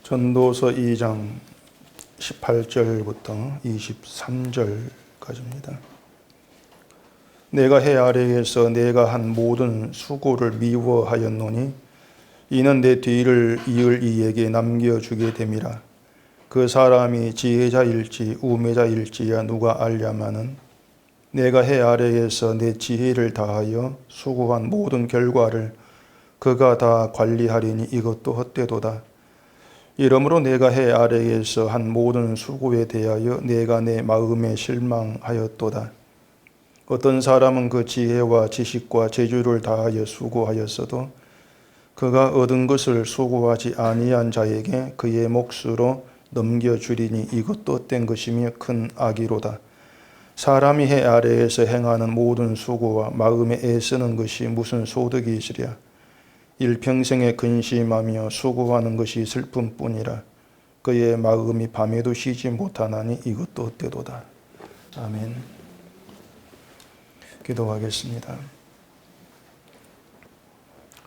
전도서 2장 18절부터 23절까지입니다. 내가 해 아래에서 내가 한 모든 수고를 미워하였노니 이는 내 뒤를 이을 이에게 남겨주게 됨이라. 그 사람이 지혜자일지 우매자일지야 누가 알랴마는 내가 해 아래에서 내 지혜를 다하여 수고한 모든 결과를 그가 다 관리하리니 이것도 헛되도다. 이러므로 내가 해 아래에서 한 모든 수고에 대하여 내가 내 마음에 실망하였도다. 어떤 사람은 그 지혜와 지식과 재주를 다하여 수고하였어도 그가 얻은 것을 수고하지 아니한 자에게 그의 몫으로 넘겨주리니 이것도 헛된 것이며 큰 악이로다. 사람이 해 아래에서 행하는 모든 수고와 마음에 애쓰는 것이 무슨 소득이 있으랴. 일평생에 근심하며 수고하는 것이 슬픔뿐이라. 그의 마음이 밤에도 쉬지 못하나니 이것도 헛되도다. 아멘. 기도하겠습니다.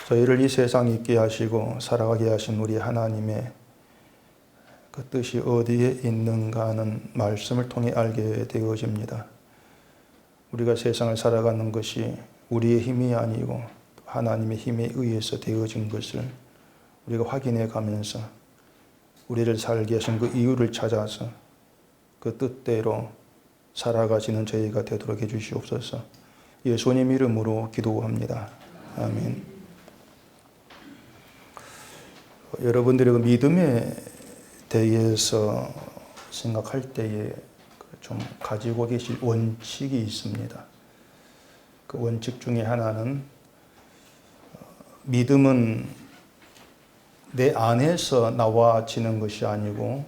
저희를 이 세상에 있게 하시고 살아가게 하신 우리 하나님의 그 뜻이 어디에 있는가 하는 말씀을 통해 알게 되어집니다. 우리가 세상을 살아가는 것이 우리의 힘이 아니고 하나님의 힘에 의해서 되어진 것을 우리가 확인해 가면서 우리를 살게 하신 그 이유를 찾아서 그 뜻대로 살아가시는 저희가 되도록 해주시옵소서. 예수님 이름으로 기도합니다. 아멘. 여러분들이 그 믿음에 대해서 생각할 때에 좀 가지고 계실 원칙이 있습니다. 그 원칙 중에 하나는 믿음은 내 안에서 나와지는 것이 아니고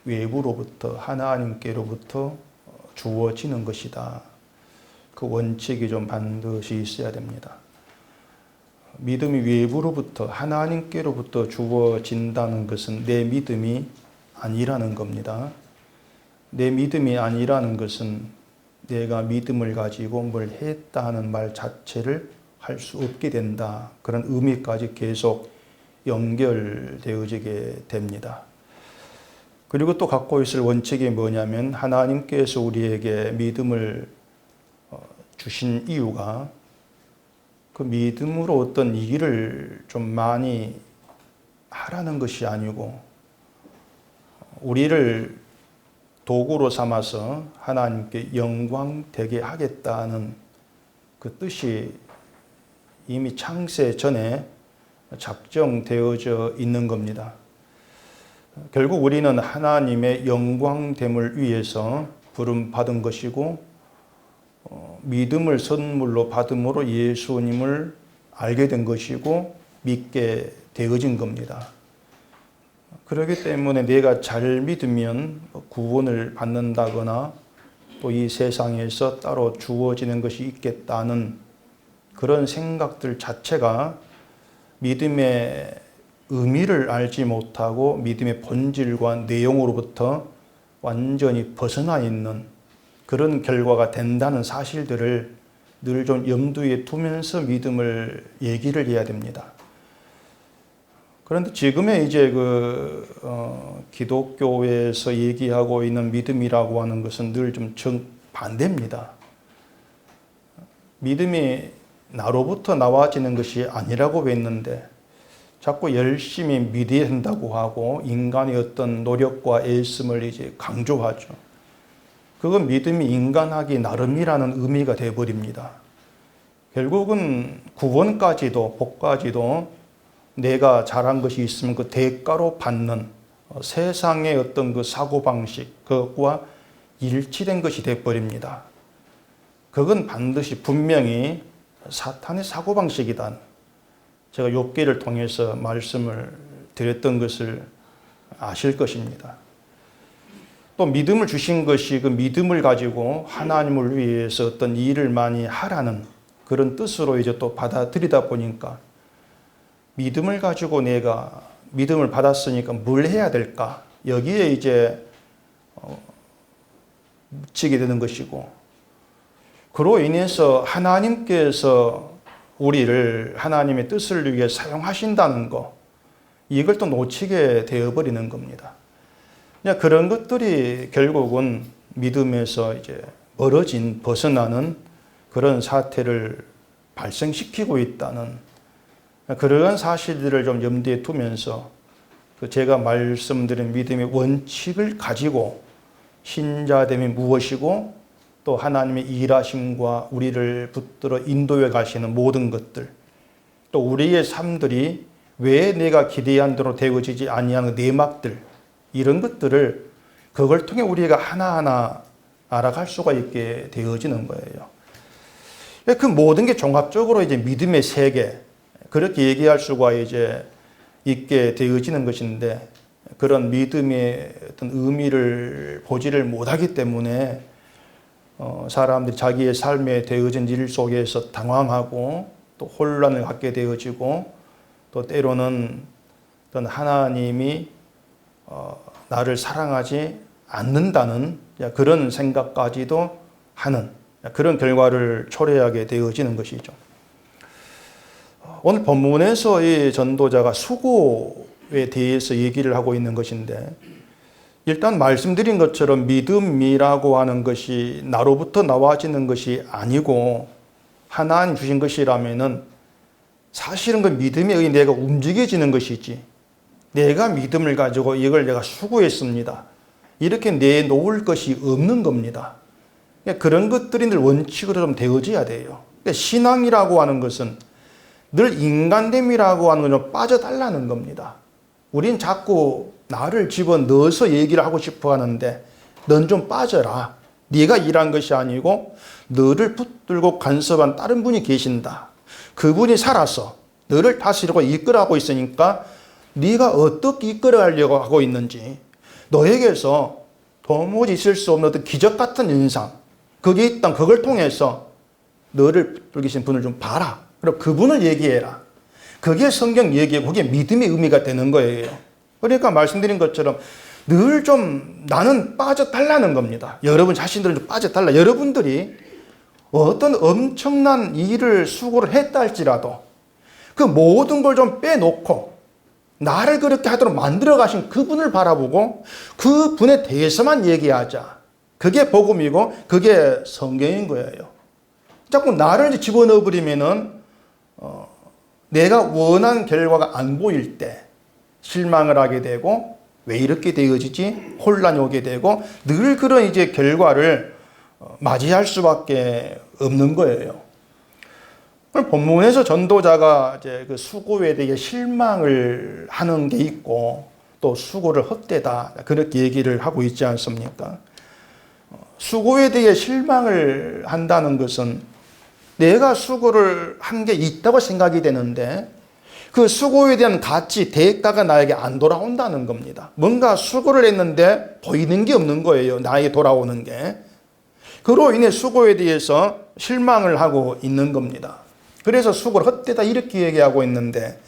외부로부터 하나님께로부터 주어지는 것이다. 그 원칙이 좀 반드시 있어야 됩니다. 믿음이 외부로부터 하나님께로부터 주어진다는 것은 내 믿음이 아니라는 겁니다. 내 믿음이 아니라는 것은 내가 믿음을 가지고 뭘 했다 하는 말 자체를 할 수 없게 된다. 그런 의미까지 계속 연결되어지게 됩니다. 그리고 또 갖고 있을 원칙이 뭐냐면 하나님께서 우리에게 믿음을 주신 이유가 그 믿음으로 어떤 일을 좀 많이 하라는 것이 아니고 우리를 도구로 삼아서 하나님께 영광 되게 하겠다는 그 뜻이 이미 창세 전에 작정되어져 있는 겁니다. 결국 우리는 하나님의 영광됨을 위해서 부름받은 것이고 믿음을 선물로 받음으로 예수님을 알게 된 것이고 믿게 되어진 겁니다. 그렇기 때문에 내가 잘 믿으면 구원을 받는다거나 또 이 세상에서 따로 주어지는 것이 있겠다는 그런 생각들 자체가 믿음의 의미를 알지 못하고 믿음의 본질과 내용으로부터 완전히 벗어나 있는 그런 결과가 된다는 사실들을 늘 좀 염두에 두면서 믿음을 얘기를 해야 됩니다. 그런데 지금의 이제 기독교에서 얘기하고 있는 믿음이라고 하는 것은 늘 좀 정반대입니다. 믿음이 나로부터 나와지는 것이 아니라고 했는데 자꾸 열심히 믿어야 한다고 하고 인간의 어떤 노력과 애씀을 이제 강조하죠. 그건 믿음이 인간하기 나름이라는 의미가 되어버립니다. 결국은 구원까지도 복까지도 내가 잘한 것이 있으면 그 대가로 받는 세상의 어떤 그 사고방식 그것과 일치된 것이 되어버립니다. 그건 반드시 분명히 사탄의 사고방식이다. 제가 욥기를 통해서 말씀을 드렸던 것을 아실 것입니다. 또 믿음을 주신 것이 그 믿음을 가지고 하나님을 위해서 어떤 일을 많이 하라는 그런 뜻으로 이제 또 받아들이다 보니까 믿음을 가지고 내가 믿음을 받았으니까 뭘 해야 될까? 여기에 이제 묻히게 되는 것이고 그로 인해서 하나님께서 우리를 하나님의 뜻을 위해 사용하신다는 것 이걸 또 놓치게 되어버리는 겁니다. 그런 것들이 결국은 믿음에서 이제 벗어나는 그런 사태를 발생시키고 있다는 그러한 사실들을 좀 염두에 두면서 제가 말씀드린 믿음의 원칙을 가지고 신자됨이 무엇이고 또 하나님의 일하심과 우리를 붙들어 인도해 가시는 모든 것들, 또 우리의 삶들이 왜 내가 기대한 대로 되어지지 아니하는 내막들, 이런 것들을 그걸 통해 우리가 하나하나 알아갈 수가 있게 되어지는 거예요. 그 모든 게 종합적으로 이제 믿음의 세계, 그렇게 얘기할 수가 이제 있게 되어지는 것인데, 그런 믿음의 어떤 의미를 보지를 못하기 때문에 사람들이 자기의 삶에 되어진 일 속에서 당황하고 또 혼란을 갖게 되어지고, 또 때로는 어떤 하나님이 나를 사랑하지 않는다는 그런 생각까지도 하는 그런 결과를 초래하게 되어지는 것이죠. 오늘 본문에서 이 전도자가 수고에 대해서 얘기를 하고 있는 것인데, 일단 말씀드린 것처럼 믿음이라고 하는 것이 나로부터 나와지는 것이 아니고 하나님 주신 것이라면은 사실은 그 믿음에 의해 내가 움직여지는 것이지, 내가 믿음을 가지고 이걸 내가 수고했습니다, 이렇게 내놓을 것이 없는 겁니다. 그런 것들이 늘 원칙으로 좀 되어져야 돼요. 신앙이라고 하는 것은 늘 인간됨이라고 하는 건 좀 빠져달라는 겁니다. 우린 자꾸 나를 집어넣어서 얘기를 하고 싶어 하는데, 넌 좀 빠져라. 네가 일한 것이 아니고 너를 붙들고 간섭한 다른 분이 계신다. 그분이 살아서 너를 다스리고 이끌어가고 있으니까 네가 어떻게 이끌어가려고 하고 있는지, 너에게서 도무지 있을 수 없는 어떤 기적 같은 현상, 그게 있던 그걸 통해서 너를 붙들고 계신 분을 좀 봐라. 그리고 그분을 얘기해라. 그게 성경 얘기고 그게 믿음의 의미가 되는 거예요. 그러니까 말씀드린 것처럼 늘 좀 나는 빠져달라는 겁니다. 여러분 자신들은 좀 빠져달라. 여러분들이 어떤 엄청난 일을 수고를 했다 할지라도 그 모든 걸 좀 빼놓고 나를 그렇게 하도록 만들어 가신 그분을 바라보고 그분에 대해서만 얘기하자. 그게 복음이고 그게 성경인 거예요. 자꾸 나를 집어넣어 버리면은 내가 원하는 결과가 안 보일 때 실망을 하게 되고, 왜 이렇게 되어지지? 혼란이 오게 되고, 늘 그런 이제 결과를 맞이할 수밖에 없는 거예요. 본문에서 전도자가 이제 그 수고에 대해 실망을 하는 게 있고, 또 수고를 헛되다, 그렇게 얘기를 하고 있지 않습니까? 수고에 대해 실망을 한다는 것은 내가 수고를 한 게 있다고 생각이 되는데 그 수고에 대한 가치, 대가가 나에게 안 돌아온다는 겁니다. 뭔가 수고를 했는데 보이는 게 없는 거예요. 나에게 돌아오는 게. 그로 인해 수고에 대해서 실망을 하고 있는 겁니다. 그래서 수고를 헛되다 이렇게 얘기하고 있는데,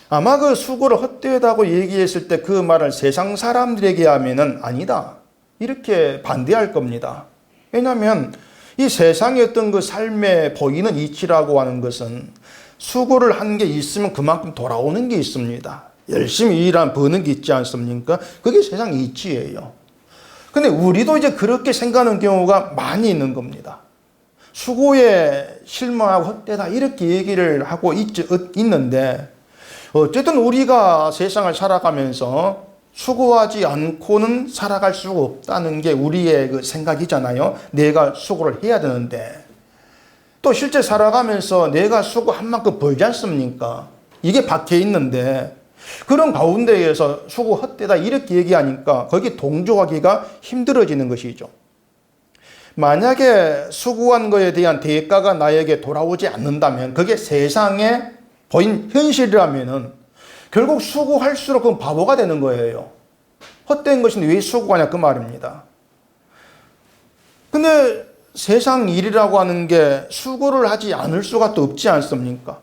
아마 그 수고를 헛되다고 얘기했을 때 그 말을 세상 사람들에게 하면은 아니다, 이렇게 반대할 겁니다. 왜냐하면 이 세상의 어떤 그 삶에 보이는 이치라고 하는 것은 수고를 한 게 있으면 그만큼 돌아오는 게 있습니다. 열심히 버는 게 있지 않습니까? 그게 세상 이치예요. 근데 우리도 이제 그렇게 생각하는 경우가 많이 있는 겁니다. 수고에 실망하고 헛되다 이렇게 얘기를 하고 있는데, 어쨌든 우리가 세상을 살아가면서 수고하지 않고는 살아갈 수가 없다는 게 우리의 그 생각이잖아요. 내가 수고를 해야 되는데, 또 실제 살아가면서 내가 수고한 만큼 벌지 않습니까? 이게 박혀 있는데, 그런 가운데에서 수고 헛되다 이렇게 얘기하니까 거기 동조하기가 힘들어지는 것이죠. 만약에 수고한 것에 대한 대가가 나에게 돌아오지 않는다면, 그게 세상에 보인 현실이라면은 결국 수고할수록 그건 바보가 되는 거예요. 헛된 것은 왜 수고하냐 그 말입니다. 근데 세상 일이라고 하는 게 수고를 하지 않을 수가 또 없지 않습니까?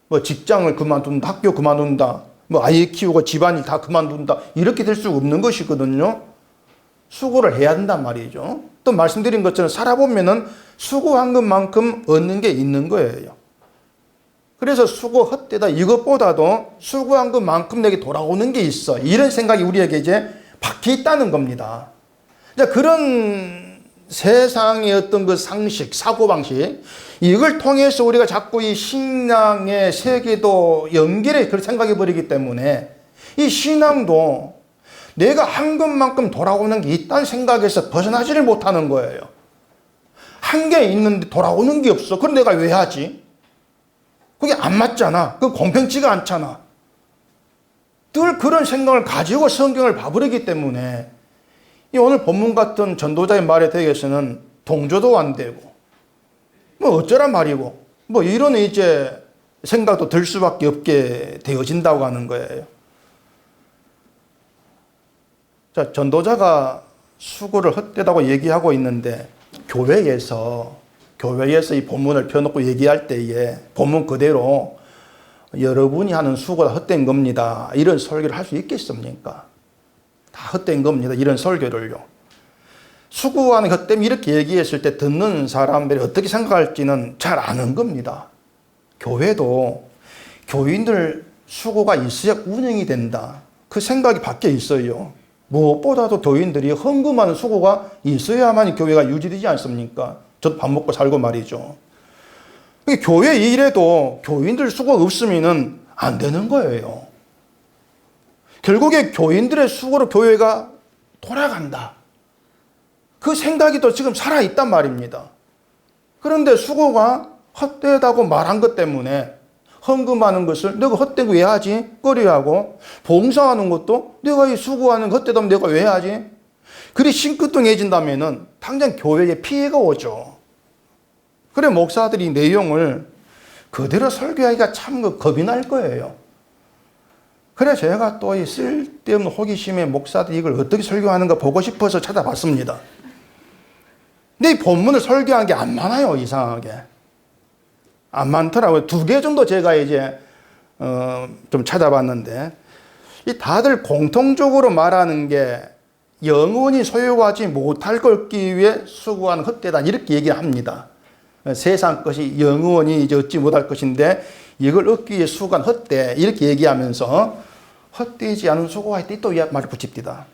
뭐 직장을 그만둔다, 학교 그만둔다, 뭐 아이 키우고 집안일 다 그만둔다, 이렇게 될 수가 없는 것이거든요. 수고를 해야 된단 말이죠. 또 말씀드린 것처럼 살아보면은 수고한 것만큼 얻는 게 있는 거예요. 그래서 수고 헛되다. 이것보다도 수고한 것만큼 내게 돌아오는 게 있어. 이런 생각이 우리에게 이제 박혀 있다는 겁니다. 이제 그런 세상의 어떤 그 상식, 사고방식, 이걸 통해서 우리가 자꾸 이 신앙의 세계도 연결해 그렇게 생각해 버리기 때문에 이 신앙도 내가 한 것만큼 돌아오는 게 있다는 생각에서 벗어나지를 못하는 거예요. 한 게 있는데 돌아오는 게 없어. 그럼 내가 왜 하지? 그게 안 맞잖아. 그건 공평치가 않잖아. 늘 그런 생각을 가지고 성경을 봐버리기 때문에 이 오늘 본문 같은 전도자의 말에 대해서는 동조도 안 되고 뭐 어쩌란 말이고 뭐 이런 이제 생각도 들 수밖에 없게 되어진다고 하는 거예요. 자, 전도자가 수고를 헛되다고 얘기하고 있는데 교회에서 이 본문을 펴놓고 얘기할 때에 본문 그대로 여러분이 하는 수고가 헛된 겁니다. 이런 설교를 할 수 있겠습니까? 다 헛된 겁니다. 이런 설교를요. 수고하는 헛됨 이렇게 얘기했을 때 듣는 사람들이 어떻게 생각할지는 잘 아는 겁니다. 교회도 교인들 수고가 있어야 운영이 된다. 그 생각이 밖에 있어요. 무엇보다도 교인들이 헌금하는 수고가 있어야만 교회가 유지되지 않습니까? 저도 밥 먹고 살고 말이죠. 교회 일에도 교인들 수고가 없으면 안 되는 거예요. 결국에 교인들의 수고로 교회가 돌아간다. 그 생각이 또 지금 살아있단 말입니다. 그런데 수고가 헛되다고 말한 것 때문에 헌금하는 것을 내가 헛된 거 왜 하지? 꺼려하고 봉사하는 것도 내가 이 수고하는 헛되다면 내가 왜 하지? 그리 싱긋덩해진다면은 당장 교회에 피해가 오죠. 그래 목사들이 내용을 그대로 설교하기가 참 겁이 날 거예요. 그래 제가 또 이 쓸데없는 호기심에 목사들이 이걸 어떻게 설교하는가 보고 싶어서 찾아봤습니다. 근데 이 본문을 설교한 게 안 많아요. 이상하게. 안 많더라고요. 2개 정도 제가 이제 좀 찾아봤는데 이 다들 공통적으로 말하는 게 영원히 소유하지 못할 걸 얻기 위해 수고하는 헛되다 이렇게 얘기합니다. 세상 것이 영원히 이제 얻지 못할 것인데 이걸 얻기 위해 수고한 헛되 이렇게 얘기하면서 헛되지 않은 수고가 있다 또 말을 붙입니다.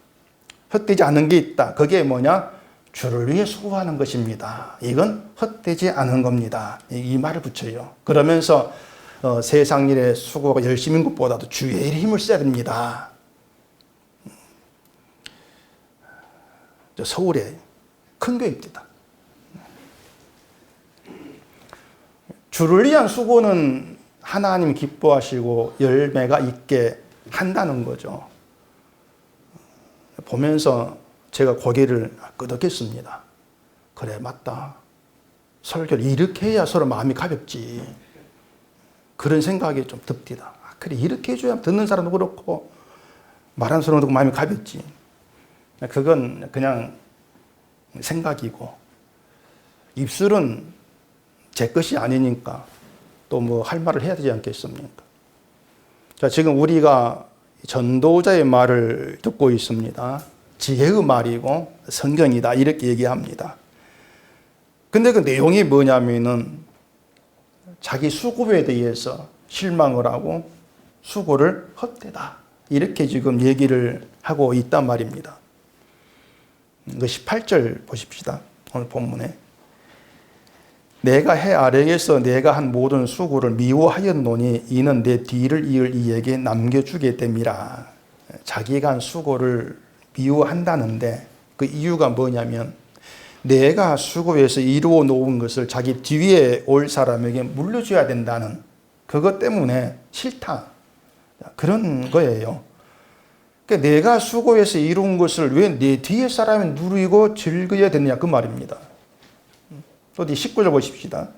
헛되지 않은 게 있다. 그게 뭐냐? 주를 위해 수고하는 것입니다. 이건 헛되지 않은 겁니다. 이 말을 붙여요. 그러면서 세상 일에 수고가 열심인 것보다도 주의 일에 힘을 써야 됩니다. 서울에 큰 교회입니다. 주를 위한 수고는 하나님 기뻐하시고 열매가 있게 한다는 거죠. 보면서 제가 고개를 끄덕였습니다. 그래 맞다. 설교를 이렇게 해야 서로 마음이 가볍지. 그런 생각이 좀 듭니다. 그래 이렇게 해줘야 듣는 사람도 그렇고 말하는 사람도 마음이 가볍지. 그건 그냥 생각이고 입술은 제 것이 아니니까 또 뭐 할 말을 해야 되지 않겠습니까? 자, 지금 우리가 전도자의 말을 듣고 있습니다. 지혜의 말이고 성경이다 이렇게 얘기합니다. 근데 그 내용이 뭐냐면은 자기 수고에 대해서 실망을 하고 수고를 헛되다 이렇게 지금 얘기를 하고 있단 말입니다. 18절 보십시다. 오늘 본문에 내가 해 아래에서 내가 한 모든 수고를 미워하였노니 이는 내 뒤를 이을 이에게 남겨주게 됨이라. 자기가 한 수고를 미워한다는데 그 이유가 뭐냐면 내가 수고해서 이루어 놓은 것을 자기 뒤에 올 사람에게 물려줘야 된다는 그것 때문에 싫다. 그런 거예요. 그러니까 내가 수고해서 이룬 것을 왜 내 뒤에 사람이 누리고 즐겨야 되느냐 그 말입니다. 또 19절 보십시다.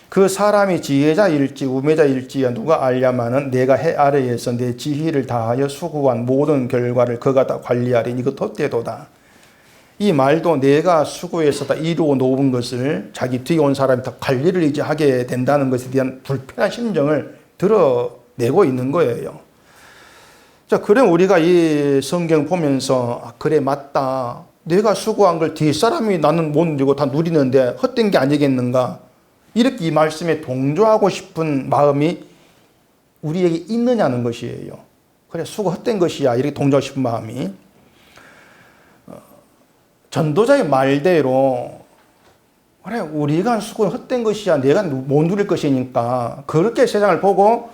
그 사람이 지혜자일지 우매자일지 누가 알냐마는 내가 해 아래에서 내 지혜를 다하여 수고한 모든 결과를 그가 다 관리하리니 이것 헛되도다. 이 말도 내가 수고해서 다 이루어 놓은 것을 자기 뒤에 온 사람이 다 관리를 이제 하게 된다는 것에 대한 불편한 심정을 드러내고 있는 거예요. 자, 그럼 우리가 이 성경 보면서 그래 맞다. 내가 수고한 걸 뒷사람이 나는 못 누리고 다 누리는데 헛된 게 아니겠는가? 이렇게 이 말씀에 동조하고 싶은 마음이 우리에게 있느냐는 것이에요. 그래, 수고 헛된 것이야. 이렇게 동조하고 싶은 마음이. 전도자의 말대로 그래, 우리가 한 수고는 헛된 것이야. 내가 못 누릴 것이니까 그렇게 세상을 보고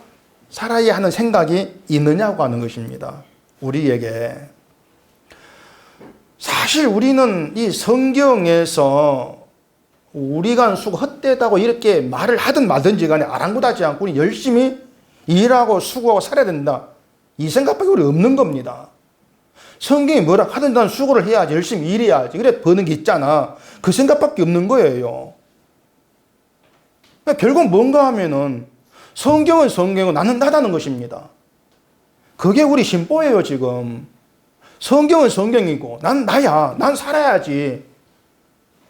살아야 하는 생각이 있느냐고 하는 것입니다. 우리에게. 사실 우리는 이 성경에서 우리가 한 수고 헛되다고 이렇게 말을 하든 말든지 간에 아랑곳하지 않고 우리 열심히 일하고 수고하고 살아야 된다. 이 생각밖에 우리 없는 겁니다. 성경이 뭐라 하든 난 수고를 해야지, 열심히 일해야지, 그래 버는 게 있잖아. 그 생각밖에 없는 거예요. 그러니까 결국 뭔가 하면은 성경은 성경이고 나는 나다는 것입니다. 그게 우리 심보예요. 지금 성경은 성경이고 난 나야, 난 살아야지,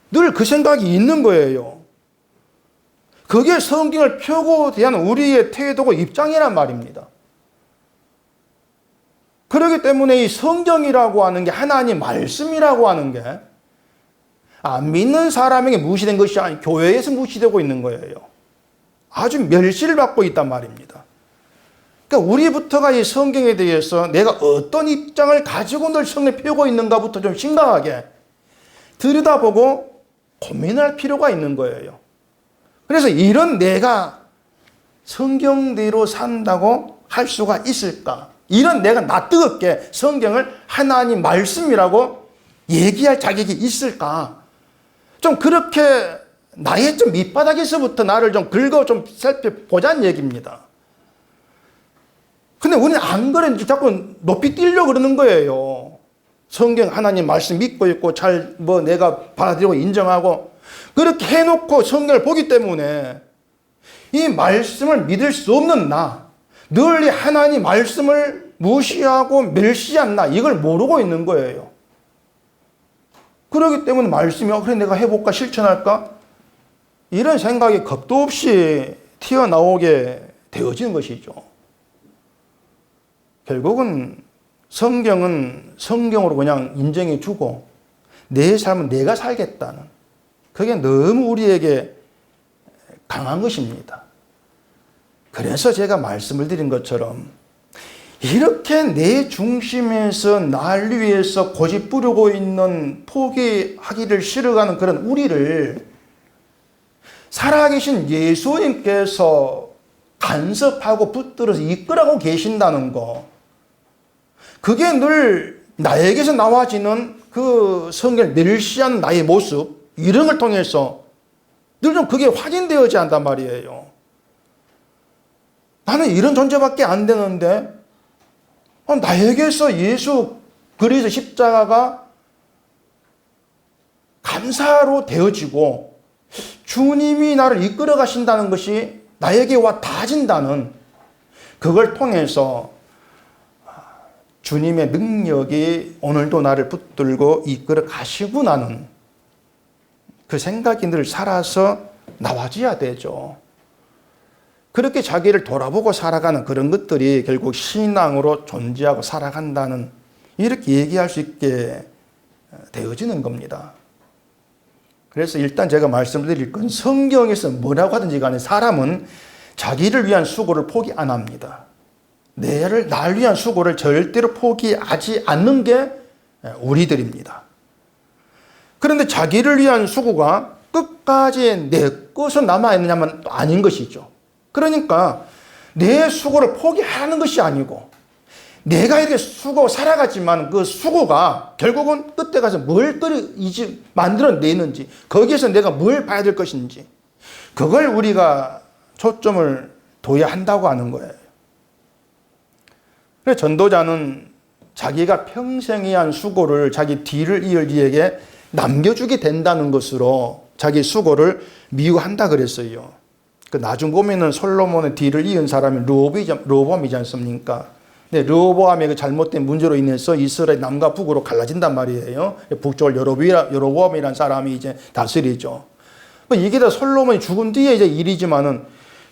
늘 그 생각이 있는 거예요. 그게 성경을 펴고 대하는 우리의 태도고 입장이란 말입니다. 그렇기 때문에 이 성경이라고 하는 게, 하나님 말씀이라고 하는 게 안 믿는 사람에게 무시된 것이 아니고 교회에서 무시되고 있는 거예요. 아주 멸시를 받고 있단 말입니다. 그러니까 우리부터가 이 성경에 대해서 내가 어떤 입장을 가지고 늘 성경을 펴고 있는가부터 좀 심각하게 들여다보고 고민할 필요가 있는 거예요. 그래서 이런 내가 성경대로 산다고 할 수가 있을까? 이런 내가 낯뜨겁게 성경을 하나님 말씀이라고 얘기할 자격이 있을까? 좀 그렇게 나의 좀 밑바닥에서부터 나를 좀 긁어 좀 살펴보자는 얘기입니다. 근데 우리는 안 그래. 자꾸 높이 뛰려고 그러는 거예요. 성경 하나님 말씀 믿고 있고 잘 내가 받아들이고 인정하고 그렇게 해놓고 성경을 보기 때문에 이 말씀을 믿을 수 없는 나, 늘 하나님 말씀을 무시하고 멸시한 나, 이걸 모르고 있는 거예요. 그렇기 때문에 말씀이 그래 내가 해볼까 실천할까 이런 생각이 겁도 없이 튀어나오게 되어지는 것이죠. 결국은 성경은 성경으로 그냥 인정해 주고 내 삶은 내가 살겠다는, 그게 너무 우리에게 강한 것입니다. 그래서 제가 말씀을 드린 것처럼 이렇게 내 중심에서 날 위해서 고집 부리고 있는, 포기하기를 싫어하는 그런 우리를 살아계신 예수님께서 간섭하고 붙들어서 이끌어가고 계신다는 거, 그게 늘 나에게서 나와지는 그 성경을 멸시한 나의 모습, 이런 걸 통해서 늘 좀 그게 확인되어야 한단 말이에요. 나는 이런 존재밖에 안 되는데 나에게서 예수 그리스도 십자가가 감사로 되어지고 주님이 나를 이끌어 가신다는 것이 나에게 와 닿아진다는, 그걸 통해서 주님의 능력이 오늘도 나를 붙들고 이끌어 가시구나는 그 생각이 늘 살아서 나와줘야 되죠. 그렇게 자기를 돌아보고 살아가는 그런 것들이 결국 신앙으로 존재하고 살아간다는, 이렇게 얘기할 수 있게 되어지는 겁니다. 그래서 일단 제가 말씀드릴 건, 성경에서 뭐라고 하든지 간에 사람은 자기를 위한 수고를 포기 안 합니다. 날 위한 수고를 절대로 포기하지 않는 게 우리들입니다. 그런데 자기를 위한 수고가 끝까지 내 것으로 남아있느냐면 또 아닌 것이죠. 그러니까 내 수고를 포기하는 것이 아니고, 내가 이렇게 수고 살아가지만 그 수고가 결국은 끝에 가서 뭘 만들어내는지, 거기에서 내가 뭘 봐야 될 것인지, 그걸 우리가 초점을 둬야 한다고 하는 거예요. 그래서 전도자는 자기가 평생에 한 수고를 자기 뒤를 이을 이에게 남겨주게 된다는 것으로 자기 수고를 미워한다 그랬어요. 그 나중 보면은 솔로몬의 뒤를 이은 사람이 르호보암이지 않습니까? 네, 르호보암의 그 잘못된 문제로 인해서 이스라엘 남과 북으로 갈라진단 말이에요. 북쪽을 여로보암이라는 사람이 이제 다스리죠. 이게 다 솔로몬이 죽은 뒤에 이제 일이지만은,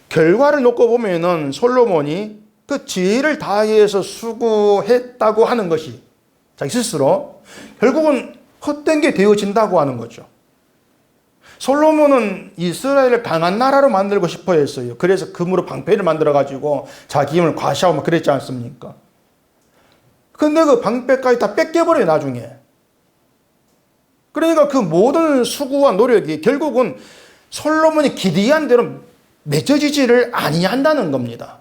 결과를 놓고 보면은 솔로몬이 그 지혜를 다해서 수고했다고 하는 것이 자기 스스로 결국은 헛된 게 되어진다고 하는 거죠. 솔로몬은 이스라엘을 강한 나라로 만들고 싶어 했어요. 그래서 금으로 방패를 만들어가지고 자기 힘을 과시하고 막 그랬지 않습니까? 근데 그 방패까지 다 뺏겨버려요, 나중에. 그러니까 그 모든 수고와 노력이 결국은 솔로몬이 기대한 대로 맺어지지를 아니한다는 겁니다.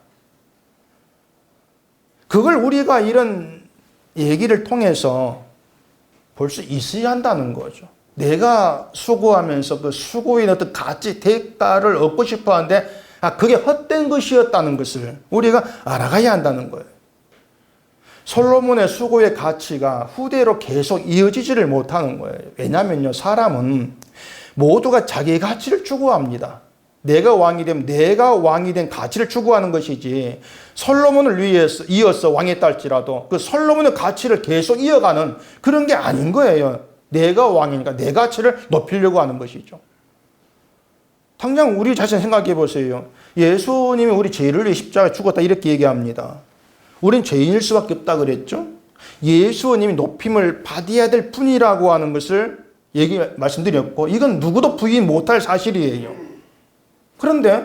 그걸 우리가 이런 얘기를 통해서 볼 수 있어야 한다는 거죠. 내가 수고하면서 그 수고의 어떤 가치, 대가를 얻고 싶어 하는데, 그게 헛된 것이었다는 것을 우리가 알아가야 한다는 거예요. 솔로몬의 수고의 가치가 후대로 계속 이어지지를 못하는 거예요. 왜냐면요, 사람은 모두가 자기의 가치를 추구합니다. 내가 왕이 되면 내가 왕이 된 가치를 추구하는 것이지, 솔로몬을 위해서 이어서 왕했다 할지라도 그 솔로몬의 가치를 계속 이어가는 그런 게 아닌 거예요. 내가 왕이니까 내 가치를 높이려고 하는 것이죠. 당장 우리 자신 생각해 보세요. 예수님이 우리 죄를 위해 십자가에 죽었다 이렇게 얘기합니다. 우린 죄인일 수밖에 없다 그랬죠. 예수님이 높임을 받아야 될 분이라고 하는 것을 말씀드렸고, 이건 누구도 부인 못할 사실이에요. 그런데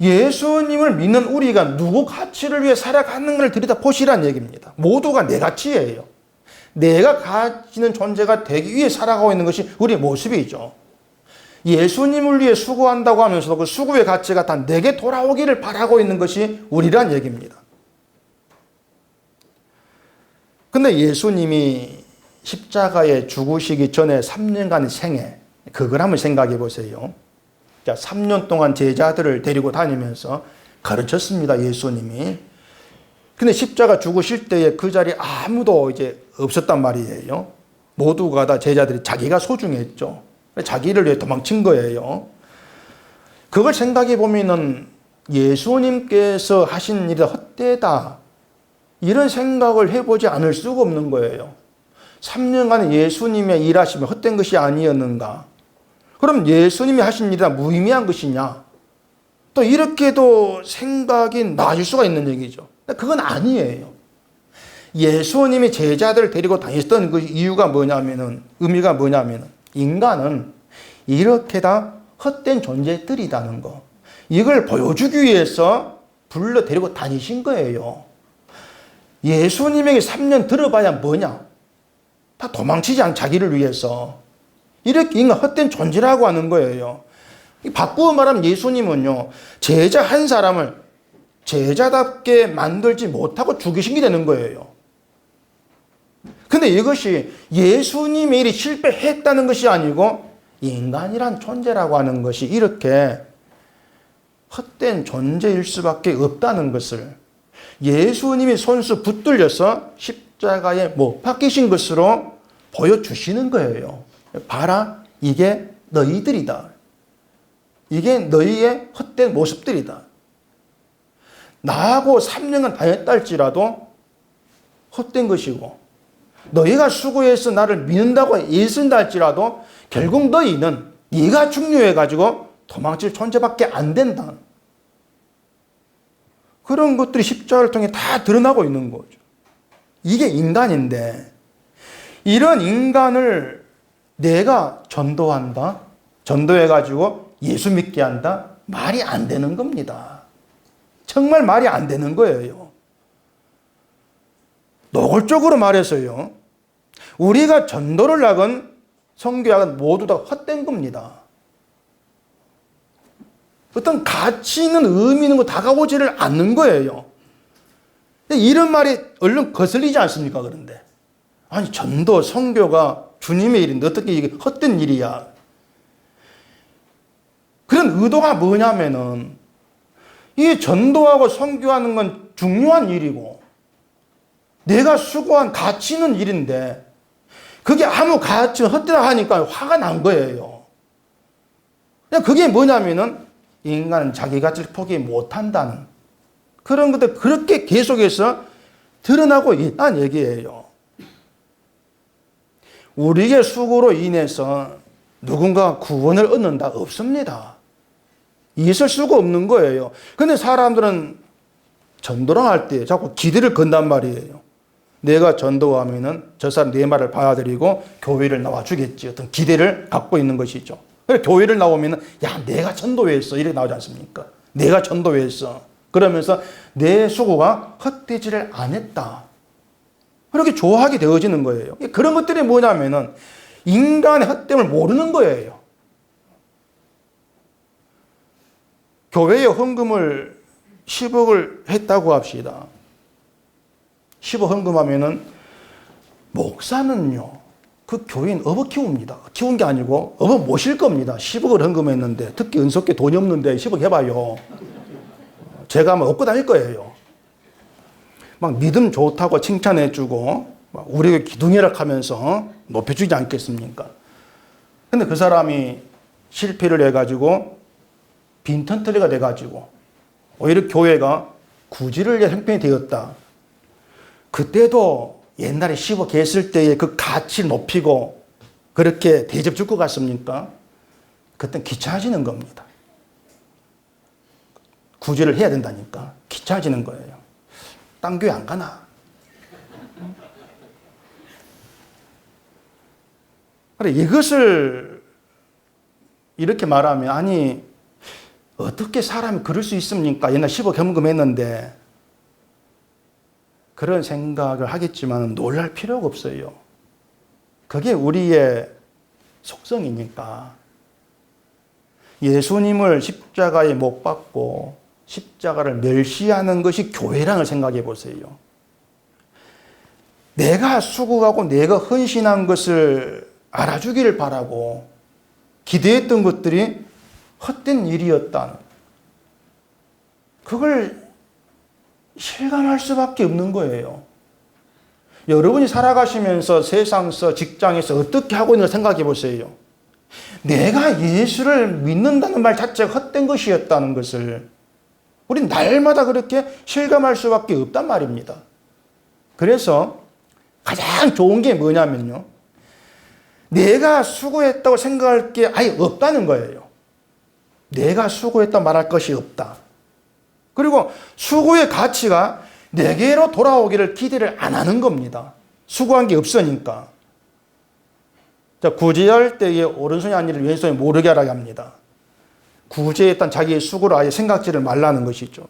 예수님을 믿는 우리가 누구 가치를 위해 살아가는 걸 들여다보시라는 얘기입니다. 모두가 내 가치예요. 내가 가지는 존재가 되기 위해 살아가고 있는 것이 우리의 모습이죠. 예수님을 위해 수고한다고 하면서도 그 수고의 가치가 다 내게 돌아오기를 바라고 있는 것이 우리란 얘기입니다. 근데 예수님이 십자가에 죽으시기 전에 3년간의 생애, 그걸 한번 생각해 보세요. 자, 3년 동안 제자들을 데리고 다니면서 가르쳤습니다, 예수님이. 근데 십자가 죽으실 때에 그 자리에 아무도 이제 없었단 말이에요. 모두가 다 제자들이 자기가 소중했죠. 자기를 위해 도망친 거예요. 그걸 생각해 보면은 예수님께서 하신 일이 헛되다, 이런 생각을 해보지 않을 수가 없는 거예요. 3년간 예수님의 일하심이 헛된 것이 아니었는가? 그럼 예수님이 하신 일이 다 무의미한 것이냐? 또 이렇게도 생각이 나질 수가 있는 얘기죠. 그건 아니에요. 예수님이 제자들을 데리고 다녔던 그 이유가 뭐냐면은, 의미가 뭐냐면은, 인간은 이렇게 다 헛된 존재들이라는 거, 이걸 보여주기 위해서 불러 데리고 다니신 거예요. 예수님에게 3년 들어봐야 뭐냐? 다 도망치지 않은 자기를 위해서. 이렇게 인간 헛된 존재라고 하는 거예요. 바꾸어 말하면 예수님은요, 제자 한 사람을 제자답게 만들지 못하고 죽이신 게 되는 거예요. 근데 이것이 예수님의 일이 실패했다는 것이 아니고 인간이란 존재라고 하는 것이 이렇게 헛된 존재일 수밖에 없다는 것을 예수님이 손수 붙들려서 십자가에 못 박히신 것으로 보여주시는 거예요. 봐라, 이게 너희들이다. 이게 너희의 헛된 모습들이다. 나하고 3년간 다녔다 할지라도 헛된 것이고, 너희가 수고해서 나를 믿는다고 애쓴다 할지라도 결국 너희는 네가 중요해가지고 도망칠 존재밖에 안 된다. 그런 것들이 십자가를 통해 다 드러나고 있는 거죠. 이게 인간인데, 이런 인간을 내가 전도한다? 전도해가지고 예수 믿게 한다? 말이 안 되는 겁니다. 정말 말이 안 되는 거예요. 노골적으로 말해서요, 우리가 전도를 하건 선교하건 모두 다 헛된 겁니다. 어떤 가치 있는 의미 있는 거 다가오지를 않는 거예요. 이런 말이 얼른 거슬리지 않습니까? 그런데 아니, 전도, 선교가 주님의 일인데 어떻게 이게 헛된 일이야? 그런 의도가 뭐냐면은, 이 전도하고 선교하는 건 중요한 일이고 내가 수고한 가치 있는 일인데 그게 아무 가치 헛되다 하니까 화가 난 거예요. 그게 뭐냐면은 인간은 자기 가치를 포기 못한다는 그런 것들, 그렇게 계속해서 드러나고 있다는 얘기예요. 우리의 수고로 인해서 누군가 구원을 얻는다? 없습니다. 있을 수가 없는 거예요. 근데 사람들은 전도를 할 때 자꾸 기대를 건단 말이에요. 내가 전도하면은 저 사람 내 말을 받아들이고 교회를 나와 주겠지. 어떤 기대를 갖고 있는 것이죠. 그래서 교회를 나오면 야 내가 전도회했어 이렇게 나오지 않습니까? 내가 전도회했어. 그러면서 내 수고가 헛되지를 않았다. 그렇게 좋아하게 되어지는 거예요. 그런 것들이 뭐냐면은 인간의 헛됨을 모르는 거예요. 교회에 헌금을 10억을 했다고 합시다. 10억 헌금하면은 목사는요, 그 교인 업어 키웁니다. 키운 게 아니고 업어 모실 겁니다. 10억을 헌금했는데, 특히 은속계 돈이 없는데 10억 해봐요. 제가 막 얻고 다닐 거예요. 막 믿음 좋다고 칭찬해주고, 막 우리 기둥이라 하면서 높여주지 않겠습니까? 근데 그 사람이 실패를 해가지고 빈턴터리가 돼가지고 오히려 교회가 구지를 위한 형편이 되었다. 그때도 옛날에 10억 했을 때의 그 가치를 높이고 그렇게 대접 줄 것 같습니까? 그땐 귀찮아지는 겁니다. 구제를 해야 된다니까 귀찮아지는 거예요. 딴 교회 안 가나? 그래, 이것을 이렇게 말하면 아니 어떻게 사람이 그럴 수 있습니까? 옛날 10억 헌금했는데 그런 생각을 하겠지만 놀랄 필요가 없어요. 그게 우리의 속성이니까. 예수님을 십자가에 못 박고 십자가를 멸시하는 것이 교회라는 생각해 보세요. 내가 수고하고 내가 헌신한 것을 알아주기를 바라고 기대했던 것들이 헛된 일이었다는, 그걸 실감할 수밖에 없는 거예요. 여러분이 살아가시면서 세상에서 직장에서 어떻게 하고 있는지 생각해 보세요. 내가 예수를 믿는다는 말 자체가 헛된 것이었다는 것을 우린 날마다 그렇게 실감할 수밖에 없단 말입니다. 그래서 가장 좋은 게 뭐냐면요, 내가 수고했다고 생각할 게 아예 없다는 거예요. 내가 수고했다고 말할 것이 없다. 그리고 수고의 가치가 내게로 돌아오기를 기대를 안 하는 겁니다. 수고한 게 없으니까. 자, 구제할 때에 오른손이 아니라 왼손이 모르게 하라고 합니다. 구제했던 자기의 수고를 아예 생각지를 말라는 것이죠.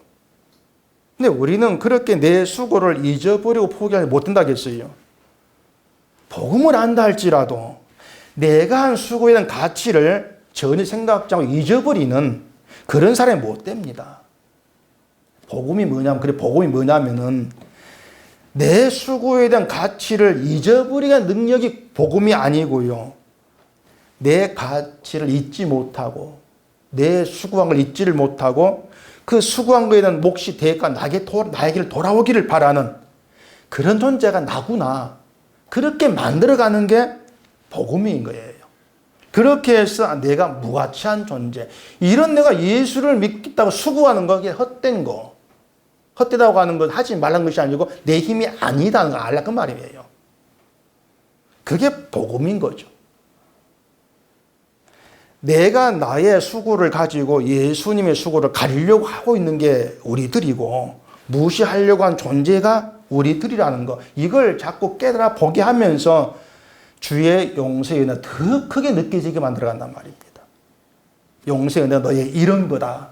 근데 우리는 그렇게 내 수고를 잊어버리고 포기하지 못한다겠어요. 복음을 안다 할지라도 내가 한 수고에 대한 가치를 전혀 생각지 않고 잊어버리는 그런 사람이 못 됩니다. 복음이 뭐냐면은 내 수고에 대한 가치를 잊어버리는 능력이 복음이 아니고요. 내 가치를 잊지 못하고 내 수고한 걸 잊지를 못하고 그 수고한 거에 대한 몫이 대가 나에게를 돌아오기를 바라는 그런 존재가 나구나. 그렇게 만들어가는 게 복음인 거예요. 그렇게 해서 내가 무가치한 존재, 이런 내가 예수를 믿겠다고 수고하는 거, 그게 헛된 거. 헛되다고 하는 건 하지 말라는 것이 아니고 내 힘이 아니다는 걸 알라 그 말이에요. 그게 복음인 거죠. 내가 나의 수고를 가지고 예수님의 수고를 가리려고 하고 있는 게 우리들이고 무시하려고 한 존재가 우리들이라는 거, 이걸 자꾸 깨달아 보게 하면서 주의 용서의 은혜가 더 크게 느껴지게 만들어간단 말입니다. 용서의 은혜가 너의 이런 거다.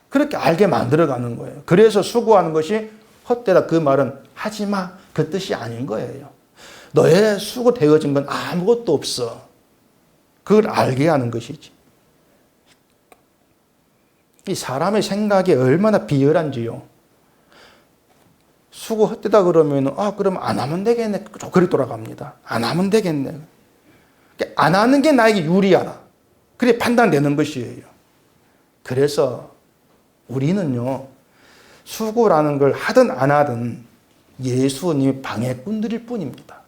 그렇게 알게 만들어가는 거예요. 그래서 수고하는 것이 헛되다, 그 말은 하지 마, 그 뜻이 아닌 거예요. 너의 수고 되어진 건 아무것도 없어. 그걸 알게 하는 것이지. 이 사람의 생각이 얼마나 비열한지요. 수고 헛되다 그러면 그럼 안 하면 되겠네. 그렇게 돌아갑니다. 안 하면 되겠네. 안 하는 게 나에게 유리하다. 그래 판단되는 것이에요. 그래서 우리는요, 수고라는 걸 하든 안 하든 예수님이 방해꾼들일 뿐입니다.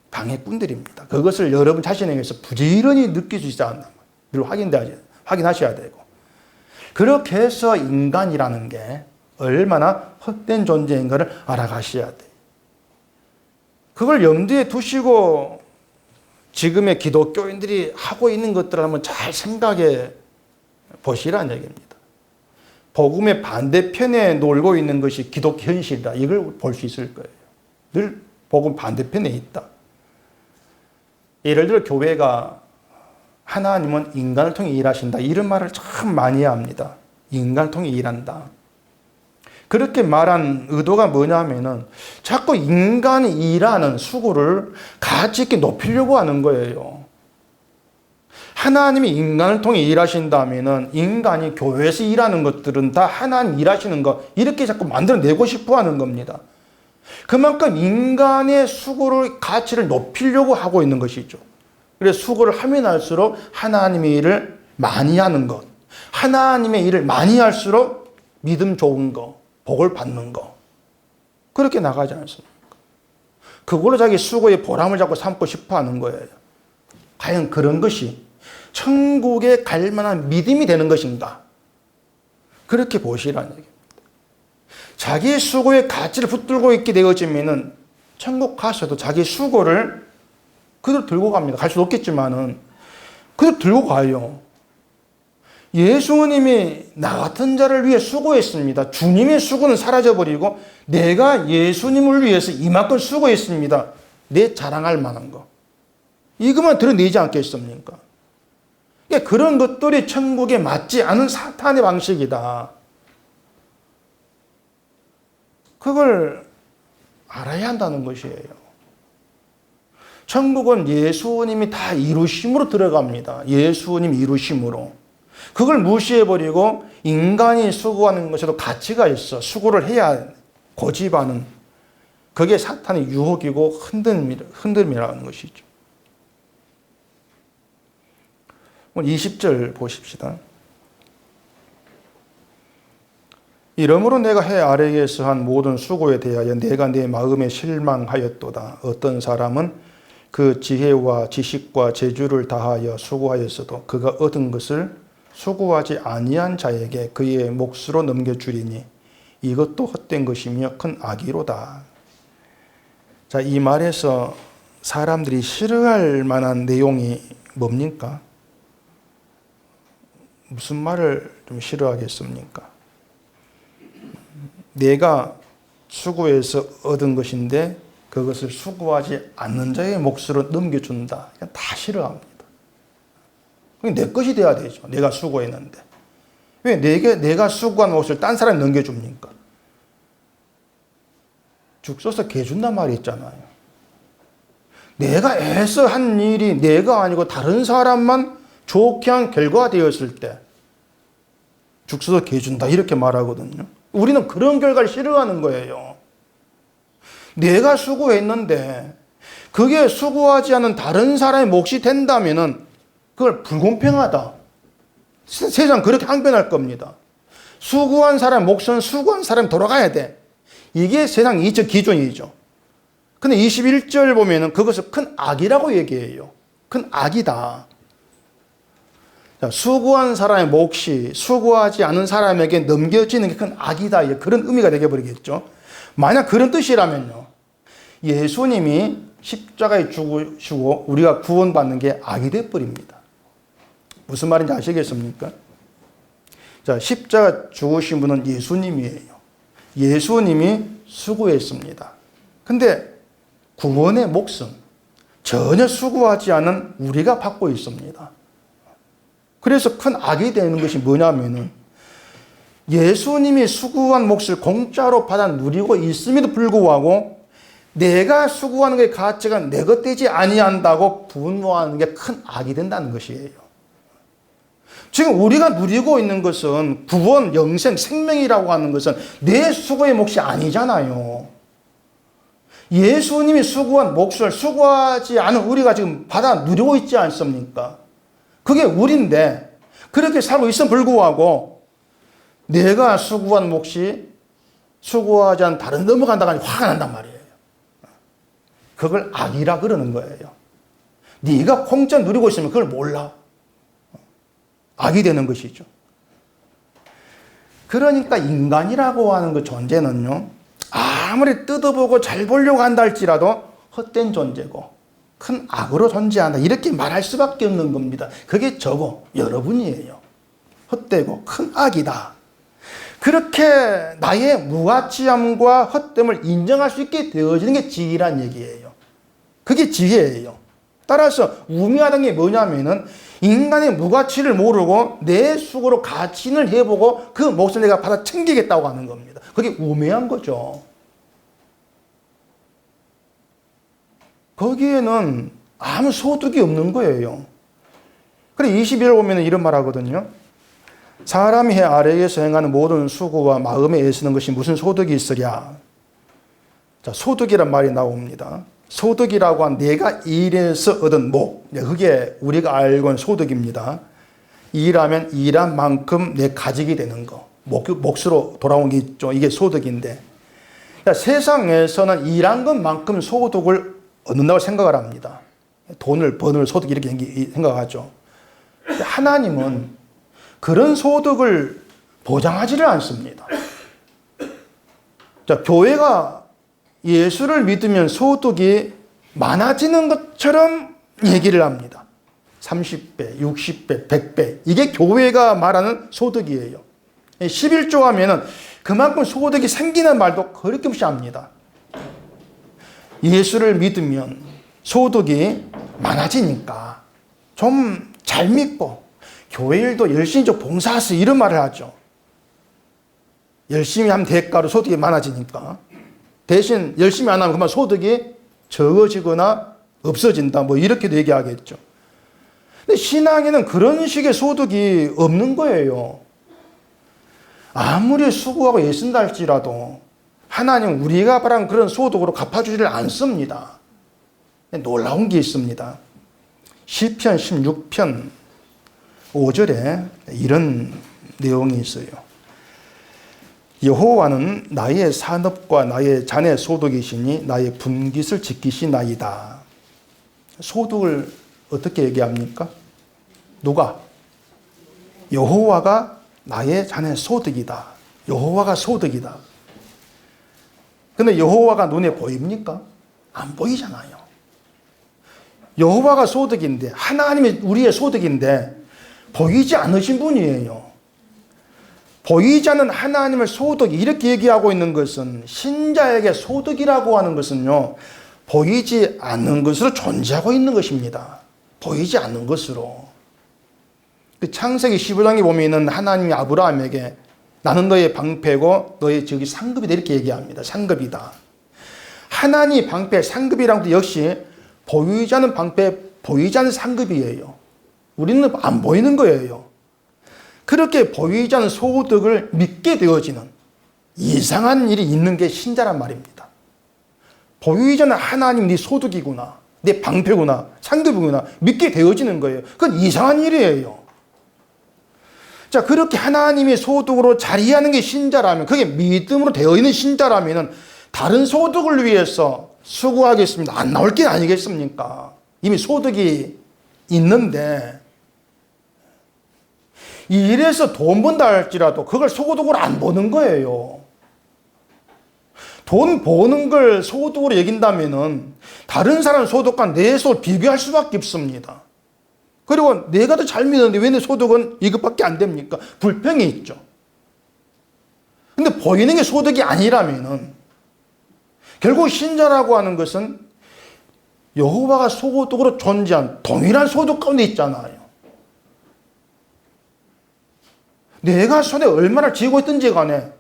방해꾼들입니다. 그것을 여러분 자신에게서 부지런히 느낄 수 있지 않나. 늘 확인하셔야 되고. 그렇게 해서 인간이라는 게 얼마나 헛된 존재인가를 알아가셔야 돼요. 그걸 염두에 두시고 지금의 기독교인들이 하고 있는 것들을 한번 잘 생각해 보시라는 얘기입니다. 복음의 반대편에 놀고 있는 것이 기독 현실이다. 이걸 볼 수 있을 거예요. 늘 복음 반대편에 있다. 예를 들어 교회가 하나님은 인간을 통해 일하신다. 이런 말을 참 많이 합니다. 인간을 통해 일한다. 그렇게 말한 의도가 뭐냐면은 자꾸 인간이 일하는 수고를 가치 있게 높이려고 하는 거예요. 하나님이 인간을 통해 일하신다면은 인간이 교회에서 일하는 것들은 다 하나님 일하시는 거 이렇게 자꾸 만들어내고 싶어 하는 겁니다. 그만큼 인간의 수고를 가치를 높이려고 하고 있는 것이죠. 그래서 수고를 하면 할수록 하나님의 일을 많이 하는 것, 하나님의 일을 많이 할수록 믿음 좋은 거, 복을 받는 거, 그렇게 나가지 않습니까? 그걸로 자기 수고의 보람을 자꾸 삼고 싶어 하는 거예요. 과연 그런 것이 천국에 갈 만한 믿음이 되는 것인가? 그렇게 보시라는 얘기입니다. 자기 수고의 가치를 붙들고 있게 되어지면은 천국 가서도 자기 수고를 그대로 들고 갑니다. 갈 수도 없겠지만은 그대로 들고 가요. 예수님이 나 같은 자를 위해 수고했습니다. 주님의 수고는 사라져버리고 내가 예수님을 위해서 이만큼 수고했습니다. 내 자랑할 만한 거. 이것만 드러내지 않겠습니까? 그런 것들이 천국에 맞지 않은 사탄의 방식이다. 그걸 알아야 한다는 것이에요. 천국은 예수님이 다 이루심으로 들어갑니다. 예수님 이루심으로. 그걸 무시해버리고 인간이 수고하는 것에도 가치가 있어. 수고를 해야 고집하는. 그게 사탄의 유혹이고 흔들림이라는 것이죠. 20절 보십시다. 이러므로 내가 해 아래에서 한 모든 수고에 대하여 내가 내 마음에 실망하였도다. 어떤 사람은 그 지혜와 지식과 재주를 다하여 수고하였어도 그가 얻은 것을 수고하지 아니한 자에게 그의 몫으로 넘겨주리니 이것도 헛된 것이며 큰 악이로다. 자, 이 말에서 사람들이 싫어할 만한 내용이 뭡니까? 무슨 말을 좀 싫어하겠습니까? 내가 수고해서 얻은 것인데 그것을 수고하지 않는 자의 몫으로 넘겨준다. 다 싫어합니다. 내 것이 돼야 되죠. 내가 수고했는데. 왜 내가 수고한 몫을 딴 사람이 넘겨줍니까? 죽 써서 개 준단 말이 있잖아요. 내가 애써 한 일이 내가 아니고 다른 사람만 좋게 한 결과가 되었을 때 죽 써서 개 준다 이렇게 말하거든요. 우리는 그런 결과를 싫어하는 거예요. 내가 수고했는데 그게 수고하지 않은 다른 사람의 몫이 된다면은 그걸 불공평하다. 세상 그렇게 항변할 겁니다. 수고한 사람 몫은 수고한 사람이 돌아가야 돼. 이게 세상 이적 기준이죠. 근데 21절 보면은 그것을 큰 악이라고 얘기해요. 큰 악이다. 자, 수고한 사람의 몫이 수고하지 않은 사람에게 넘겨지는 게 큰 악이다. 그런 의미가 되어버리겠죠. 만약 그런 뜻이라면요. 예수님이 십자가에 죽으시고 우리가 구원받는 게 악이 되어버립니다. 무슨 말인지 아시겠습니까? 자, 십자가 죽으신 분은 예수님이에요. 예수님이 수고했습니다. 근데 구원의 몫은 전혀 수고하지 않은 우리가 받고 있습니다. 그래서 큰 악이 되는 것이 뭐냐면은 예수님이 수고한 몫을 공짜로 받아 누리고 있음에도 불구하고 내가 수고하는 게 가치가 내 것 되지 아니한다고 분노하는 게 큰 악이 된다는 것이에요. 지금 우리가 누리고 있는 것은 구원, 영생, 생명이라고 하는 것은 내 수고의 몫이 아니잖아요. 예수님이 수고한 몫을 수고하지 않은 우리가 지금 받아 누리고 있지 않습니까? 그게 우리인데 그렇게 살고 있음 불구하고 내가 수고한 몫이 수고하지 않은 다른 넘어간다고 하니 화가 난단 말이에요. 그걸 악이라 그러는 거예요. 네가 공짜 누리고 있으면 그걸 몰라. 악이 되는 것이죠. 그러니까 인간이라고 하는 그 존재는요. 아무리 뜯어보고 잘 보려고 한다 할지라도 헛된 존재고 큰 악으로 존재한다. 이렇게 말할 수밖에 없는 겁니다. 그게 저고 여러분이에요. 헛되고 큰 악이다. 그렇게 나의 무가치함과 헛됨을 인정할 수 있게 되어지는 게 지혜란 얘기예요. 그게 지혜예요. 따라서 우매하다는 게 뭐냐면은 인간의 무가치를 모르고 내 수고로 가친을 해보고 그 몫을 내가 받아 챙기겠다고 하는 겁니다. 그게 우매한 거죠. 거기에는 아무 소득이 없는 거예요. 그래 21절 보면 이런 말 하거든요. 사람이 해 아래에서 행하는 모든 수고와 마음에 애쓰는 것이 무슨 소득이 있으랴. 자, 소득이란 말이 나옵니다. 소득이라고 한 내가 일해서 얻은 목, 그게 우리가 알고 있는 소득입니다. 일하면 일한 만큼 내 가지게 되는 거, 몫으로 돌아온 게 있죠. 이게 소득인데, 그러니까 세상에서는 일한 것만큼 소득을 얻는다고 생각을 합니다. 돈을 버는 소득 이렇게 생각하죠. 하나님은 그런 소득을 보장하지를 않습니다. 자, 교회가 예수를 믿으면 소득이 많아지는 것처럼 얘기를 합니다. 30배, 60배, 100배. 이게 교회가 말하는 소득이에요. 11조 하면은 그만큼 소득이 생기는 말도 그렇게 없이 합니다. 예수를 믿으면 소득이 많아지니까 좀 잘 믿고 교회 일도 열심히 좀 봉사하세요 이런 말을 하죠. 열심히 하면 대가로 소득이 많아지니까. 대신 열심히 안 하면 그만 소득이 적어지거나 없어진다. 뭐 이렇게도 얘기하겠죠. 근데 신앙에는 그런 식의 소득이 없는 거예요. 아무리 수고하고 애쓴다 할지라도 하나님은 우리가 바란 그런 소득으로 갚아주지를 않습니다. 놀라운 게 있습니다. 시편 16편 5절에 이런 내용이 있어요. 여호와는 나의 산업과 나의 잔의 소득이시니 나의 분깃을 지키시나이다. 소득을 어떻게 얘기합니까? 누가? 여호와가 나의 잔의 소득이다. 여호와가 소득이다. 근데 여호와가 눈에 보입니까? 안 보이잖아요. 여호와가 소득인데, 하나님이 우리의 소득인데 보이지 않으신 분이에요. 보이지 않는 하나님을 소득, 이렇게 얘기하고 있는 것은 신자에게 소득이라고 하는 것은요, 보이지 않는 것으로 존재하고 있는 것입니다. 보이지 않는 것으로. 그 창세기 15장에 보면 하나님이 아브라함에게 나는 너의 방패고 너의 저기 상급이다 이렇게 얘기합니다. 상급이다. 하나님이 방패, 상급이란 것도 역시 보이지 않는 방패, 보이지 않는 상급이에요. 우리는 안 보이는 거예요. 그렇게 보이지 않는 소득을 믿게 되어지는 이상한 일이 있는 게 신자란 말입니다. 보이지 않는 하나님 네 소득이구나, 내 방패구나, 상급이구나 믿게 되어지는 거예요. 그건 이상한 일이에요. 자, 그렇게 하나님의 소득으로 자리하는 게 신자라면, 그게 믿음으로 되어 있는 신자라면 다른 소득을 위해서 수고하겠습니다 안 나올 게 아니겠습니까? 이미 소득이 있는데 이 일에서 돈 번다 할지라도 그걸 소득으로 안 보는 거예요. 돈 버는 걸 소득으로 여긴다면은 다른 사람 소득과 내 소득을 비교할 수밖에 없습니다. 그리고 내가 더 잘 믿었는데 왜 내 소득은 이것밖에 안 됩니까? 불평이 있죠. 근데 보이는 게 소득이 아니라면은 결국 신자라고 하는 것은 여호와가 소득으로 존재한 동일한 소득 가운데 있잖아요. 내가 손에 얼마나 쥐고 있든지 간에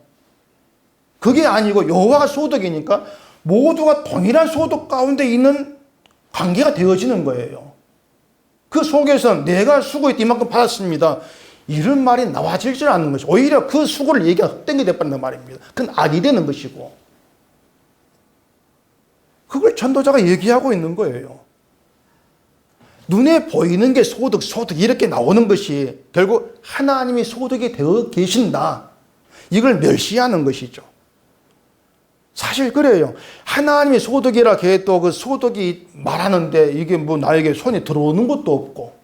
그게 아니고 여호와가 소득이니까 모두가 동일한 소득 가운데 있는 관계가 되어지는 거예요. 그 속에서 내가 수고했다 이만큼 받았습니다 이런 말이 나와지질 않는 것이 오히려 그 수고를 얘기가 헛되게 돼버린단 말입니다. 그건 악이 되는 것이고 그걸 전도자가 얘기하고 있는 거예요. 눈에 보이는 게 소득 이렇게 나오는 것이 결국 하나님이 소득이 되어 계신다. 이걸 멸시하는 것이죠. 사실 그래요. 하나님이 소득이라 해도 그 소득이 말하는데 이게 뭐 나에게 손에 들어오는 것도 없고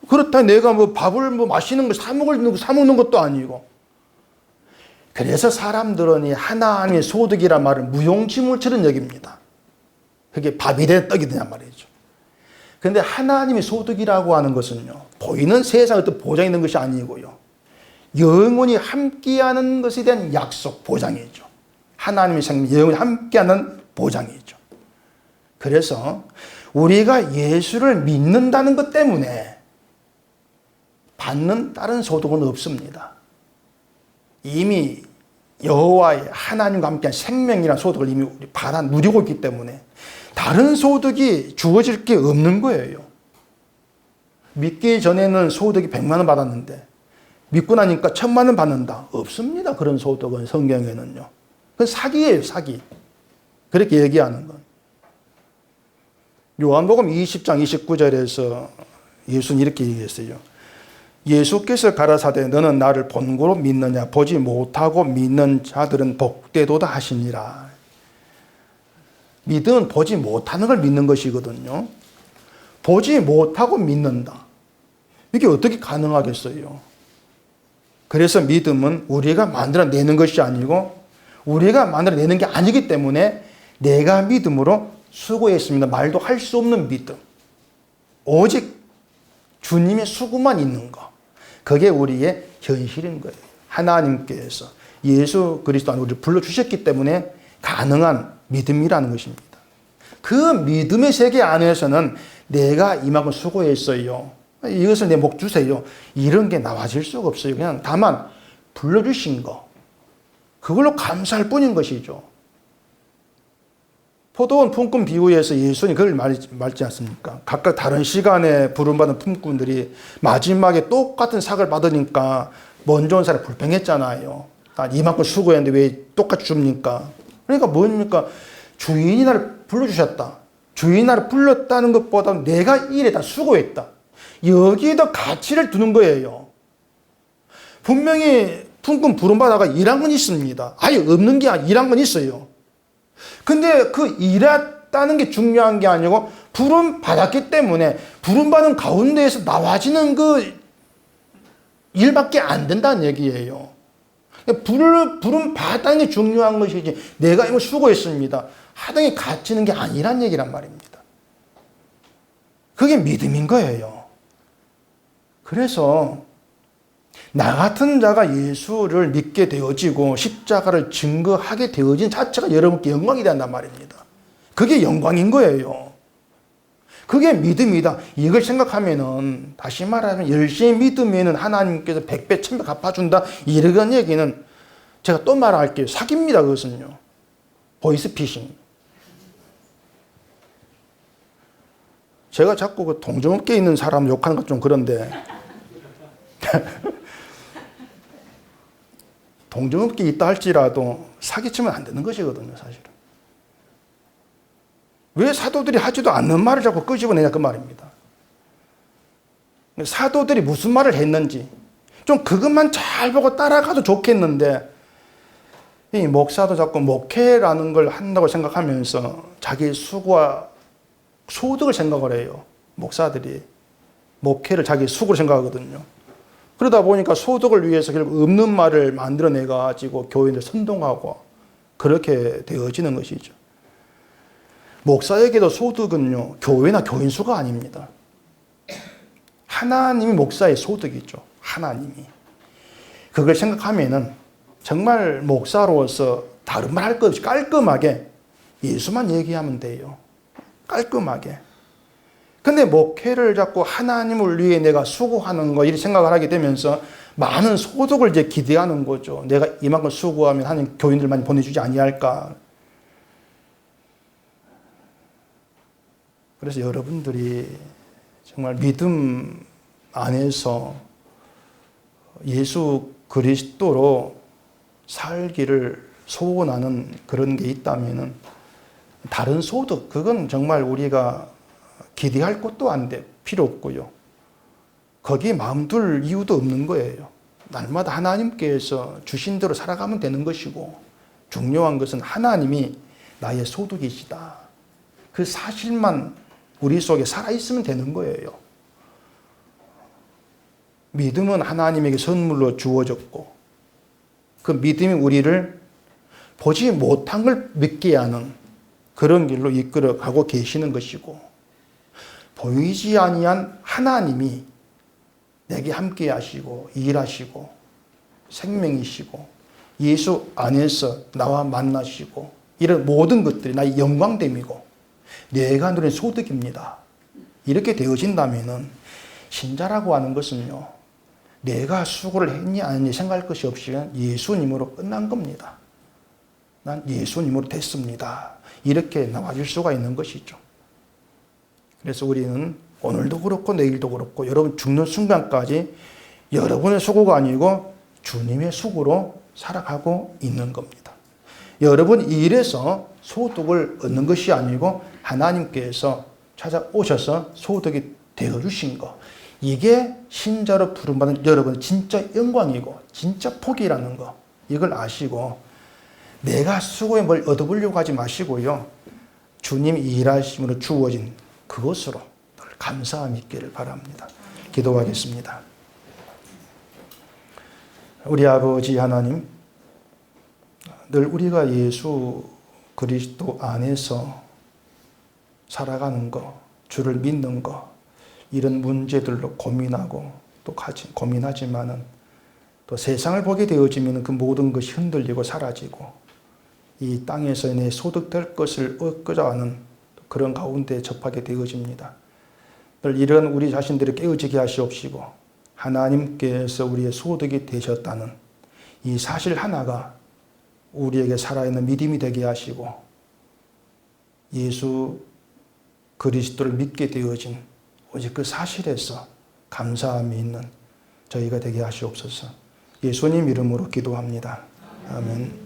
그렇다 내가 뭐 밥을 뭐 맛있는 걸 사 먹는 것도 아니고 그래서 사람들은 이 하나님의 소득이란 말을 무용지물처럼 여깁니다. 그게 밥이 되냐 떡이 되냐 말이죠. 그런데 하나님의 소득이라고 하는 것은요, 보이는 세상에 어떤 보장이 있는 것이 아니고요, 영원히 함께하는 것에 대한 약속, 보장이죠. 하나님의 생명, 영원히 함께하는 보장이죠. 그래서 우리가 예수를 믿는다는 것 때문에 받는 다른 소득은 없습니다. 이미 여호와의 하나님과 함께한 생명이라는 소득을 이미 받아 누리고 있기 때문에 다른 소득이 주어질 게 없는 거예요. 믿기 전에는 소득이 100만 원 받았는데 믿고 나니까 1000만 원 받는다. 없습니다. 그런 소득은 성경에는요. 그건 사기예요, 사기. 그렇게 얘기하는 건. 요한복음 20장 29절에서 예수는 이렇게 얘기했어요. 예수께서 가라사대 너는 나를 본고로 믿느냐 보지 못하고 믿는 자들은 복되도다 하시니라. 믿음은 보지 못하는 걸 믿는 것이거든요. 보지 못하고 믿는다. 이게 어떻게 가능하겠어요? 그래서 믿음은 우리가 만들어내는 것이 아니고 우리가 만들어내는 게 아니기 때문에 내가 믿음으로 수고했습니다. 말도 할 수 없는 믿음. 오직 주님의 수고만 있는 거. 그게 우리의 현실인 거예요. 하나님께서 예수 그리스도 안에 우리를 불러주셨기 때문에 가능한 믿음이라는 것입니다. 그 믿음의 세계 안에서는 내가 이만큼 수고했어요. 이것을 내 목 주세요. 이런 게 나와질 수가 없어요. 그냥 다만 불러주신 거. 그걸로 감사할 뿐인 것이죠. 포도원 품꾼 비유에서 예수님이 그걸 말지 않습니까? 각각 다른 시간에 부름받은 품꾼들이 마지막에 똑같은 상을 받으니까 먼저 온 사람이 불평했잖아요. 이만큼 수고했는데 왜 똑같이 줍니까? 그러니까 뭡니까? 주인이 나를 불러주셨다. 주인이 나를 불렀다는 것보다 내가 일에 다 수고했다. 여기에 더 가치를 두는 거예요. 분명히 품꾼 부름받아가 일한 건 있습니다. 아예 없는 게 아니라 일한 건 있어요. 근데 그 일했다는 게 중요한 게 아니고 부름 받았기 때문에 부름 받은 가운데에서 나와지는 그 일밖에 안 된다는 얘기예요. 부름 받았다는 게 중요한 것이지 내가 이거 수고했습니다 하던 게 갇히는 게 아니란 얘기란 말입니다. 그게 믿음인 거예요. 그래서 나 같은 자가 예수를 믿게 되어지고 십자가를 증거하게 되어진 자체가 여러분께 영광이 된단 말입니다. 그게 영광인 거예요. 그게 믿음이다. 이걸 생각하면은 다시 말하면 열심히 믿으면은 하나님께서 100배, 1000배 갚아준다. 이런 얘기는 제가 또 말할게요. 사기입니다. 그것은요. 보이스피싱. 제가 자꾸 그 동종업계에 있는 사람 욕하는 건 좀 그런데 동종업계에 있다 할지라도 사기치면 안 되는 것이거든요, 사실은. 왜 사도들이 하지도 않는 말을 자꾸 끄집어내냐 그 말입니다. 사도들이 무슨 말을 했는지 좀 그것만 잘 보고 따라가도 좋겠는데 이 목사도 자꾸 목회라는 걸 한다고 생각하면서 자기 수고와 소득을 생각을 해요. 목사들이 목회를 자기 수고로 생각하거든요. 그러다 보니까 소득을 위해서 결국 없는 말을 만들어내가지고 교인들 선동하고 그렇게 되어지는 것이죠. 목사에게도 소득은요, 교회나 교인 수가 아닙니다. 하나님이 목사의 소득이죠. 하나님이. 그걸 생각하면은 정말 목사로서 다른 말 할 것 없이 깔끔하게 예수만 얘기하면 돼요. 깔끔하게. 근데 목회를 자꾸 하나님을 위해 내가 수고하는 거 이렇게 생각을 하게 되면서 많은 소득을 이제 기대하는 거죠. 내가 이만큼 수고하면 하나님 교인들 많이 보내주지 아니할까. 그래서 여러분들이 정말 믿음 안에서 예수 그리스도로 살기를 소원하는 그런 게 있다면은 다른 소득, 그건 정말 우리가 기대할 것도 안 돼. 필요 없고요. 거기에 마음 둘 이유도 없는 거예요. 날마다 하나님께서 주신 대로 살아가면 되는 것이고 중요한 것은 하나님이 나의 소득이시다. 그 사실만 우리 속에 살아있으면 되는 거예요. 믿음은 하나님에게 선물로 주어졌고 그 믿음이 우리를 보지 못한 걸 믿게 하는 그런 길로 이끌어 가고 계시는 것이고 보이지 아니한 하나님이 내게 함께 하시고 일하시고 생명이시고 예수 안에서 나와 만나시고 이런 모든 것들이 나의 영광됨이고 내가 누린 소득입니다. 이렇게 되어진다면은 신자라고 하는 것은요 내가 수고를 했니 아니니 생각할 것이 없이 예수님으로 끝난 겁니다. 난 예수님으로 됐습니다. 이렇게 나와줄 수가 있는 것이죠. 그래서 우리는 오늘도 그렇고 내일도 그렇고 여러분 죽는 순간까지 여러분의 수고가 아니고 주님의 수고로 살아가고 있는 겁니다. 여러분 일에서 소득을 얻는 것이 아니고 하나님께서 찾아오셔서 소득이 되어주신 것, 이게 신자로 부름받은 여러분 진짜 영광이고 진짜 복이라는 거, 이걸 아시고 내가 수고에 뭘 얻어보려고 하지 마시고요. 주님이 일하심으로 주어진 그것으로 늘 감사함이 있기를 바랍니다. 기도하겠습니다. 우리 아버지 하나님, 늘 우리가 예수 그리스도 안에서 살아가는 것, 주를 믿는 것, 이런 문제들로 고민하고 또 고민하지만은 또 세상을 보게 되어지면 그 모든 것이 흔들리고 사라지고 이 땅에서 내 소득될 것을 얻고자 하는 그런 가운데 접하게 되어집니다. 늘 이런 우리 자신들을 깨어지게 하시옵시고 하나님께서 우리의 소득이 되셨다는 이 사실 하나가 우리에게 살아있는 믿음이 되게 하시고 예수 그리스도를 믿게 되어진 오직 그 사실에서 감사함이 있는 저희가 되게 하시옵소서. 예수님 이름으로 기도합니다. 아멘.